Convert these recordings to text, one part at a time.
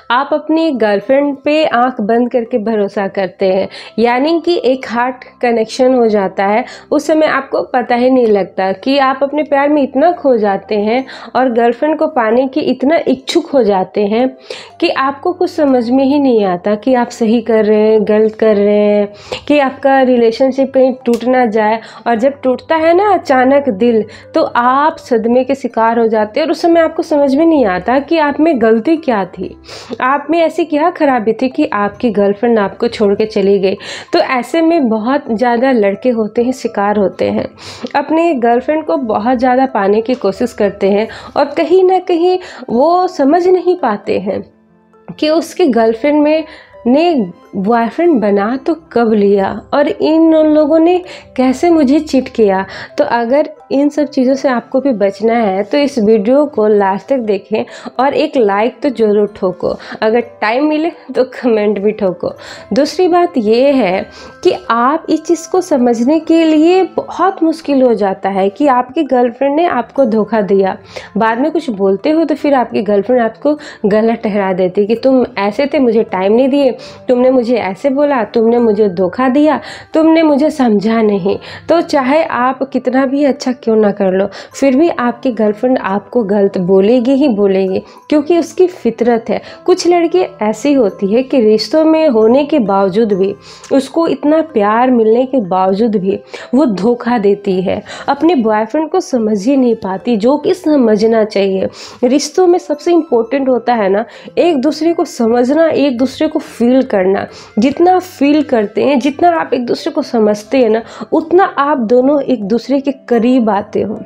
आप अपनी गर्लफ्रेंड पे आंख बंद करके भरोसा करते हैं, यानी कि एक हार्ट कनेक्शन हो जाता है। उस समय आपको पता ही नहीं लगता कि आप अपने प्यार में इतना खो जाते हैं और गर्लफ्रेंड को पाने की इतना इच्छुक हो जाते हैं कि आपको कुछ समझ में ही नहीं आता कि आप सही कर रहे हैं, गलत कर रहे हैं, कि आपका रिलेशनशिप कहीं टूट ना जाए। और जब टूटता है ना अचानक दिल, तो आप सदमे के शिकार हो जाते हैं और उस समय आपको समझ में नहीं आता कि आप में गलती क्या थी, आप में ऐसी क्या खराबी थी कि आपकी गर्लफ्रेंड आपको छोड़ के चली गई। तो ऐसे में बहुत ज़्यादा लड़के होते हैं, शिकार होते हैं, अपने गर्लफ्रेंड को बहुत ज़्यादा पाने की कोशिश करते हैं और कहीं ना कहीं वो समझ नहीं पाते हैं कि उसकी गर्लफ्रेंड ने बॉयफ्रेंड बना तो कब लिया और इन लोगों ने कैसे मुझे चीट किया। तो अगर इन सब चीज़ों से आपको भी बचना है तो इस वीडियो को लास्ट तक देखें और एक लाइक तो ज़रूर ठोको, अगर टाइम मिले तो कमेंट भी ठोको। दूसरी बात ये है कि आप इस चीज़ को समझने के लिए बहुत मुश्किल हो जाता है कि आपकी गर्लफ्रेंड ने आपको धोखा दिया, बाद में कुछ बोलते हो तो फिर आपकी गर्लफ्रेंड आपको गलत ठहरा देती कि तुम ऐसे थे, मुझे टाइम नहीं दिए, तुमने मुझे ऐसे बोला, तुमने मुझे धोखा दिया, तुमने मुझे समझा नहीं। तो चाहे आप कितना भी अच्छा क्यों ना कर लो, फिर भी आपकी गर्लफ्रेंड आपको गलत बोलेगी ही बोलेगी, क्योंकि उसकी फितरत है। कुछ लड़की ऐसी होती है कि रिश्तों में होने के बावजूद भी, उसको इतना प्यार मिलने के बावजूद भी वो धोखा देती है, अपने बॉयफ्रेंड को समझ ही नहीं पाती, जो कि समझना चाहिए। रिश्तों में सबसे इम्पोर्टेंट होता है ना, एक दूसरे को समझना, एक दूसरे को फील करना। जितना फील करते हैं, जितना आप एक दूसरे को समझते हैं ना, उतना आप दोनों एक दूसरे के करीब आते हो।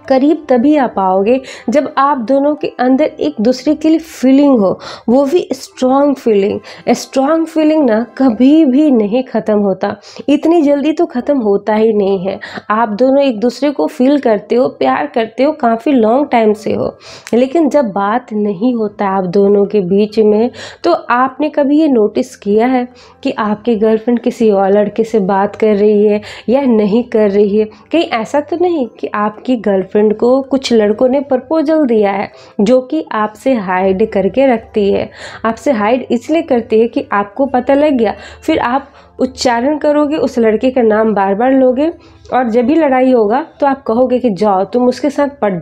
करीब तभी आ पाओगे जब आप दोनों के अंदर एक दूसरे के लिए फीलिंग हो, वो भी स्ट्रॉन्ग फीलिंग। स्ट्रॉन्ग फीलिंग ना कभी भी नहीं ख़त्म होता, इतनी जल्दी तो ख़त्म होता ही नहीं है। आप दोनों एक दूसरे को फील करते हो, प्यार करते हो, काफ़ी लॉन्ग टाइम से हो, लेकिन जब बात नहीं होता आप दोनों के बीच में, तो आपने कभी ये नोटिस किया है कि आपकी गर्लफ्रेंड किसी और लड़के से बात कर रही है या नहीं कर रही है? कहीं ऐसा तो नहीं कि आपकी गर्लफ्रेंड को कुछ लड़कों ने प्रपोजल दिया है जो कि आपसे हाइड करके रखती है? आपसे हाइड इसलिए करती है कि आपको पता लग गया, फिर आप उच्चारण करोगे, उस लड़के का नाम बार बार लोगे और जब भी लड़ाई होगा तो आप कहोगे कि जाओ तुम उसके साथ पट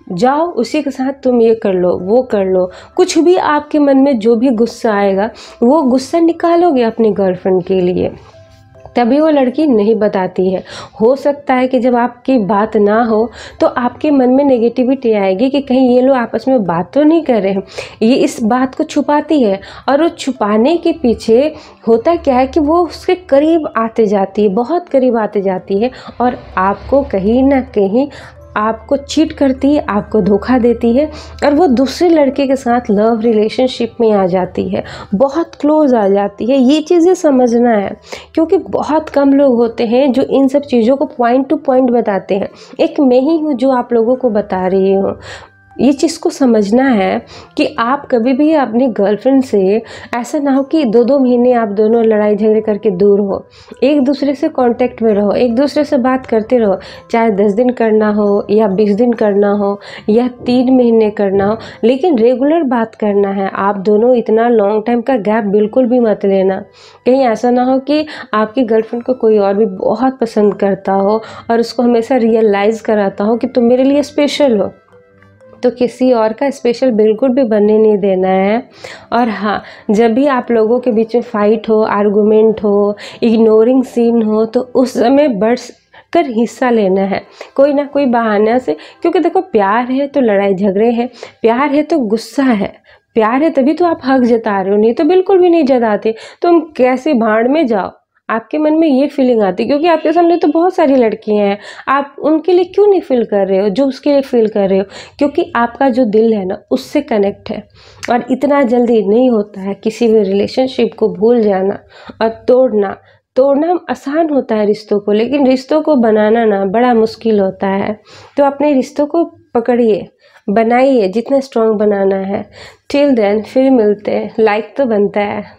जाओ, उसी के साथ तुम ये कर लो, वो कर लो। कुछ भी आपके मन में जो भी गुस्सा आएगा, वो गुस्सा निकालोगे अपनी गर्लफ्रेंड के लिए, तभी वो लड़की नहीं बताती है। हो सकता है कि जब आपकी बात ना हो तो आपके मन में नेगेटिविटी आएगी कि कहीं ये लोग आपस में बात तो नहीं कर रहे हैं, ये इस बात को छुपाती है। और वो छुपाने के पीछे होता क्या है कि वो उसके करीब आते जाती है, बहुत करीब आते जाती है और आपको कहीं ना कहीं आपको चीट करती है, आपको धोखा देती है और वो दूसरे लड़के के साथ लव रिलेशनशिप में आ जाती है, बहुत क्लोज आ जाती है। ये चीज़ें समझना है, क्योंकि बहुत कम लोग होते हैं जो इन सब चीज़ों को पॉइंट टू पॉइंट बताते हैं। एक मैं ही हूँ जो आप लोगों को बता रही हूँ। ये चीज़ को समझना है कि आप कभी भी अपनी गर्लफ्रेंड से ऐसा ना हो कि 2-2 महीने आप दोनों लड़ाई झगड़े करके दूर हो। एक दूसरे से कांटेक्ट में रहो, एक दूसरे से बात करते रहो, चाहे 10 दिन करना हो या 20 दिन करना हो या 3 महीने करना हो, लेकिन रेगुलर बात करना है आप दोनों। इतना लॉन्ग टाइम का गैप बिल्कुल भी मत लेना। कहीं ऐसा ना हो कि आपकी गर्लफ्रेंड को कोई और भी बहुत पसंद करता हो और उसको हमेशा रियलाइज़ कराता हो कि तुम मेरे लिए स्पेशल हो, तो किसी और का स्पेशल बिल्कुल भी बनने नहीं देना है। और हाँ, जब भी आप लोगों के बीच में फाइट हो, आर्गुमेंट हो, इग्नोरिंग सीन हो, तो उस समय बढ़ कर हिस्सा लेना है कोई ना कोई बहाना से। क्योंकि देखो, प्यार है तो लड़ाई झगड़े हैं, प्यार है तो गुस्सा है, प्यार है तभी तो आप हक जता रहे हो, नहीं तो बिल्कुल भी नहीं जताते। तुम कैसे भाड़ में जाओ, आपके मन में ये फीलिंग आती है क्योंकि आपके सामने तो बहुत सारी लड़कियां हैं, आप उनके लिए क्यों नहीं फील कर रहे हो जो उसके लिए फील कर रहे हो? क्योंकि आपका जो दिल है ना, उससे कनेक्ट है। और इतना जल्दी नहीं होता है किसी भी रिलेशनशिप को भूल जाना और तोड़ना आसान होता है रिश्तों को, लेकिन रिश्तों को बनाना ना बड़ा मुश्किल होता है। तो अपने रिश्तों को पकड़िए, बनाइए, जितना स्ट्रॉन्ग बनाना है। टिल देन फिर मिलते हैं। लाइक तो बनता है।